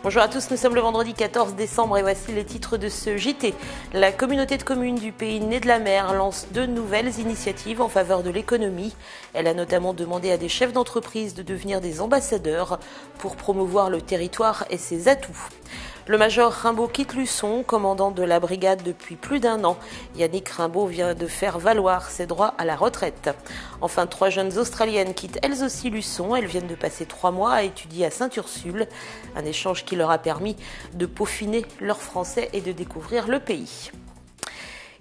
Bonjour à tous, nous sommes le vendredi 14 décembre et voici les titres de ce JT. La communauté de communes du Pays Né de la Mer lance de nouvelles initiatives en faveur de l'économie. Elle a notamment demandé à des chefs d'entreprise de devenir des ambassadeurs pour promouvoir le territoire et ses atouts. Le major Rimbaud quitte Luçon, commandant de la brigade depuis plus d'1 an. Yannick Rimbaud vient de faire valoir ses droits à la retraite. Enfin, 3 jeunes Australiennes quittent elles aussi Luçon. Elles viennent de passer 3 mois à étudier à Sainte-Ursule. Un échange qui leur a permis de peaufiner leur français et de découvrir le pays.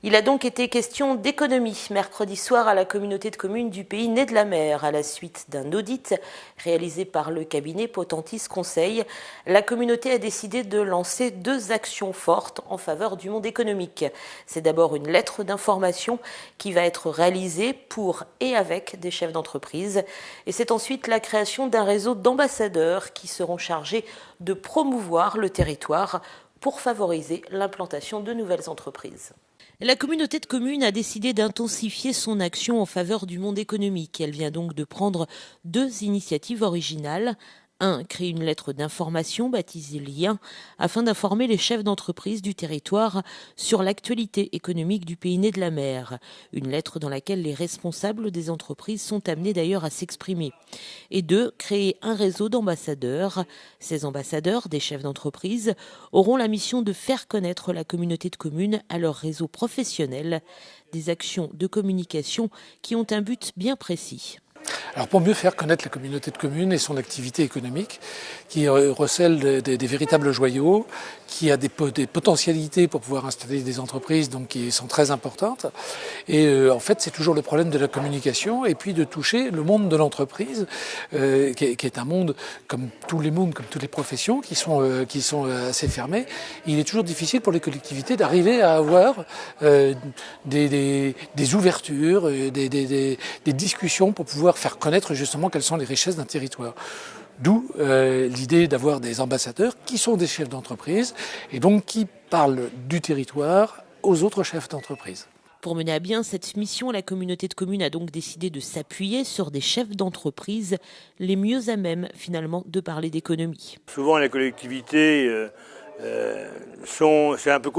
Il a donc été question d'économie mercredi soir à la communauté de communes du Pays Né de la Mer. À la suite d'un audit réalisé par le cabinet Potentis Conseil, la communauté a décidé de lancer 2 actions fortes en faveur du monde économique. C'est d'abord une lettre d'information qui va être réalisée pour et avec des chefs d'entreprise. Et c'est ensuite la création d'un réseau d'ambassadeurs qui seront chargés de promouvoir le territoire pour favoriser l'implantation de nouvelles entreprises. La communauté de communes a décidé d'intensifier son action en faveur du monde économique. Elle vient donc de prendre 2 initiatives originales. 1. Créer une lettre d'information baptisée Lien afin d'informer les chefs d'entreprise du territoire sur l'actualité économique du Pays Né de la Mer. Une lettre dans laquelle les responsables des entreprises sont amenés d'ailleurs à s'exprimer. Et 2. Créer un réseau d'ambassadeurs. Ces ambassadeurs, des chefs d'entreprise, auront la mission de faire connaître la communauté de communes à leur réseau professionnel. Des actions de communication qui ont un but bien précis. Alors pour mieux faire connaître la communauté de communes et son activité économique, qui recèle des véritables joyaux, qui a des potentialités pour pouvoir installer des entreprises donc qui sont très importantes. Et en fait, c'est toujours le problème de la communication et puis de toucher le monde de l'entreprise, qui est un monde comme tous les mondes, comme toutes les professions, qui sont assez fermés. Il est toujours difficile pour les collectivités d'arriver à avoir des ouvertures, des discussions pour pouvoir faire connaître justement quelles sont les richesses d'un territoire. D'où l'idée d'avoir des ambassadeurs qui sont des chefs d'entreprise et donc qui parlent du territoire aux autres chefs d'entreprise. Pour mener à bien cette mission, la communauté de communes a donc décidé de s'appuyer sur des chefs d'entreprise les mieux à même finalement de parler d'économie. Souvent les collectivités c'est un peu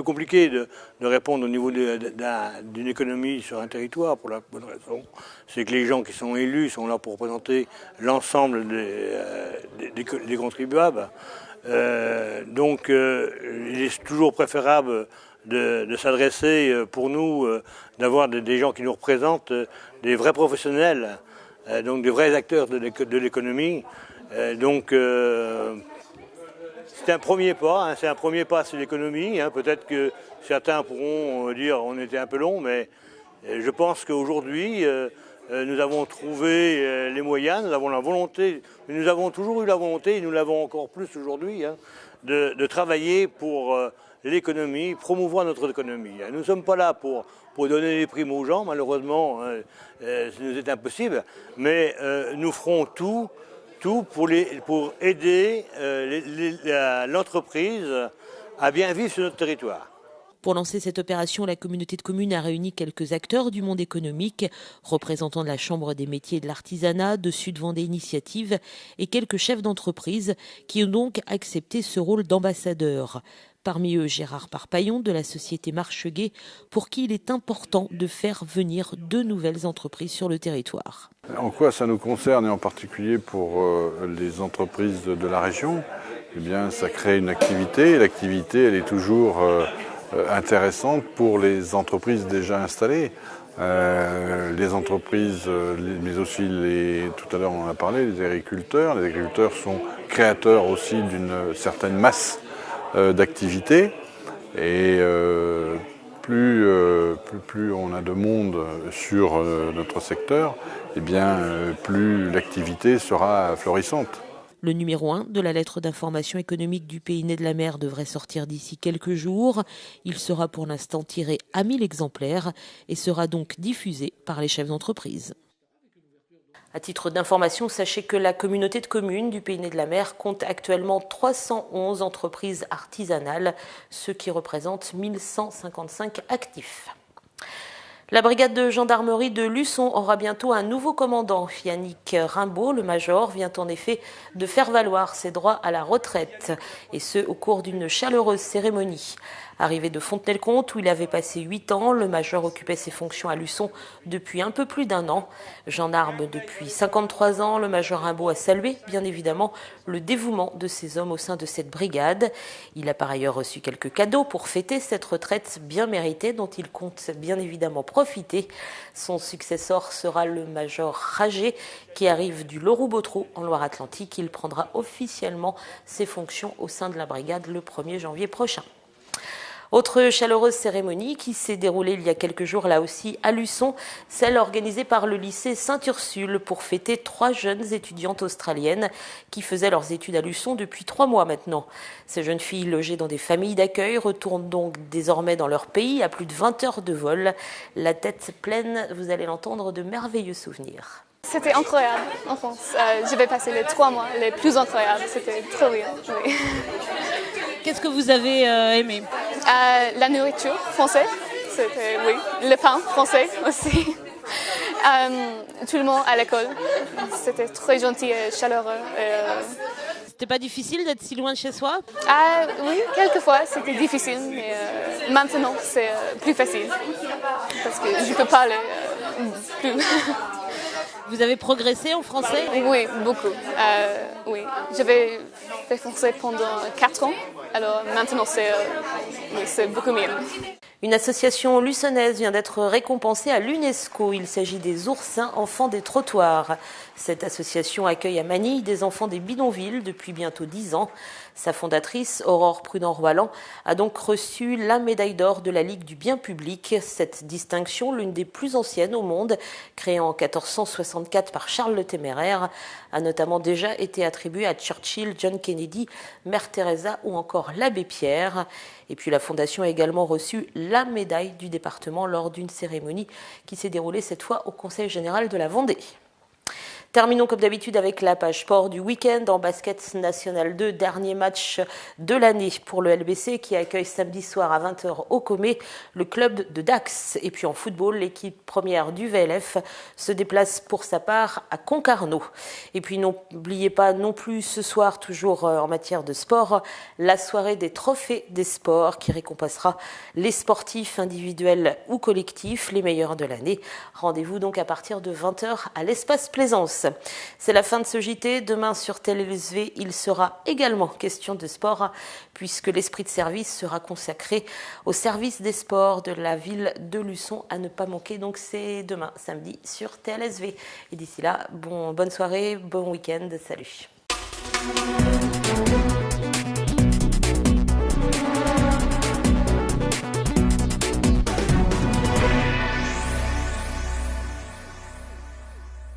compliqué de répondre au niveau d'une économie sur un territoire pour la bonne raison. C'est que les gens qui sont élus sont là pour représenter l'ensemble des contribuables. Donc il est toujours préférable de s'adresser pour nous, d'avoir des gens qui nous représentent, des vrais professionnels, donc des vrais acteurs de l'économie. C'est un premier pas, c'est l'économie. Peut-être que certains pourront dire on était un peu long, mais je pense qu'aujourd'hui, nous avons trouvé les moyens, nous avons la volonté, nous avons toujours eu la volonté, et nous l'avons encore plus aujourd'hui, de travailler pour l'économie, promouvoir notre économie. Nous ne sommes pas là pour donner des primes aux gens, malheureusement, ce nous est impossible, mais nous ferons tout pour aider l'entreprise à bien vivre sur notre territoire. Pour lancer cette opération, la communauté de communes a réuni quelques acteurs du monde économique, représentants de la Chambre des métiers et de l'artisanat, de Sud Vendée Initiative et quelques chefs d'entreprise qui ont donc accepté ce rôle d'ambassadeur. Parmi eux, Gérard Parpaillon de la société Marcheguet, pour qui il est important de faire venir de nouvelles entreprises sur le territoire. En quoi ça nous concerne, et en particulier pour les entreprises de la région, eh bien, ça crée une activité. Et l'activité, elle est toujours intéressante pour les entreprises déjà installées. Les entreprises, mais aussi tout à l'heure on en a parlé, les agriculteurs. Les agriculteurs sont créateurs aussi d'une certaine masse d'activité et plus on a de monde sur notre secteur, eh bien, plus l'activité sera florissante. Le numéro 1 de la lettre d'information économique du Pays Né de la Mer devrait sortir d'ici quelques jours. Il sera pour l'instant tiré à 1000 exemplaires et sera donc diffusé par les chefs d'entreprise. À titre d'information, sachez que la communauté de communes du Pays Né de la Mer compte actuellement 311 entreprises artisanales, ce qui représente 1155 actifs. La brigade de gendarmerie de Luçon aura bientôt un nouveau commandant. Yannick Rimbaud, le major, vient en effet de faire valoir ses droits à la retraite, et ce au cours d'une chaleureuse cérémonie. Arrivé de Fontenay-le-Comte, où il avait passé 8 ans, le major occupait ses fonctions à Luçon depuis un peu plus d'1 an. Gendarme depuis 53 ans, le major Rimbaud a salué, bien évidemment, le dévouement de ces hommes au sein de cette brigade. Il a par ailleurs reçu quelques cadeaux pour fêter cette retraite bien méritée, dont il compte bien évidemment profiter. Son successeur sera le major Rager, qui arrive du Loroux-Bottrou en Loire-Atlantique. Il prendra officiellement ses fonctions au sein de la brigade le 1er janvier prochain. Autre chaleureuse cérémonie qui s'est déroulée il y a quelques jours là aussi à Luçon, celle organisée par le lycée Sainte-Ursule pour fêter 3 jeunes étudiantes australiennes qui faisaient leurs études à Luçon depuis 3 mois maintenant. Ces jeunes filles logées dans des familles d'accueil retournent donc désormais dans leur pays à plus de 20 heures de vol. La tête pleine, vous allez l'entendre, de merveilleux souvenirs. C'était incroyable en France. Je vais passer les 3 mois les plus incroyables. C'était trop bien. Oui. Qu'est-ce que vous avez aimé ? La nourriture française, c'était, oui. Le pain français aussi. Tout le monde à l'école. C'était très gentil et chaleureux. C'était pas difficile d'être si loin de chez soi ? Oui, quelquefois c'était difficile, mais maintenant c'est plus facile. Parce que je peux parler plus. Vous avez progressé en français ? Oui, beaucoup. Oui. J'avais fait français pendant 4 ans, alors maintenant c'est beaucoup mieux. Une association luçonnaise vient d'être récompensée à l'UNESCO. Il s'agit des oursins enfants des trottoirs. Cette association accueille à Manille des enfants des bidonvilles depuis bientôt 10 ans. Sa fondatrice, Aurore Prudent-Royland, a donc reçu la médaille d'or de la Ligue du bien public. Cette distinction, l'une des plus anciennes au monde, créée en 1464 par Charles le Téméraire, a notamment déjà été attribuée à Churchill, John Kennedy, Mère Teresa ou encore l'abbé Pierre. Et puis la Fondation a également reçu la médaille du département lors d'une cérémonie qui s'est déroulée cette fois au Conseil général de la Vendée. Terminons comme d'habitude avec la page sport du week-end en basket national 2, dernier match de l'année pour le LBC qui accueille samedi soir à 20h au Comé le club de Dax. Et puis en football, l'équipe première du VLF se déplace pour sa part à Concarneau. Et puis n'oubliez pas non plus ce soir, toujours en matière de sport, la soirée des trophées des sports qui récompensera les sportifs individuels ou collectifs, les meilleurs de l'année. Rendez-vous donc à partir de 20h à l'Espace Plaisance. C'est la fin de ce JT. Demain sur TeleSV, il sera également question de sport puisque l'esprit de service sera consacré au service des sports de la ville de Luçon à ne pas manquer. Donc c'est demain, samedi, sur TeleSV. Et d'ici là, bonne soirée, bon week-end, salut.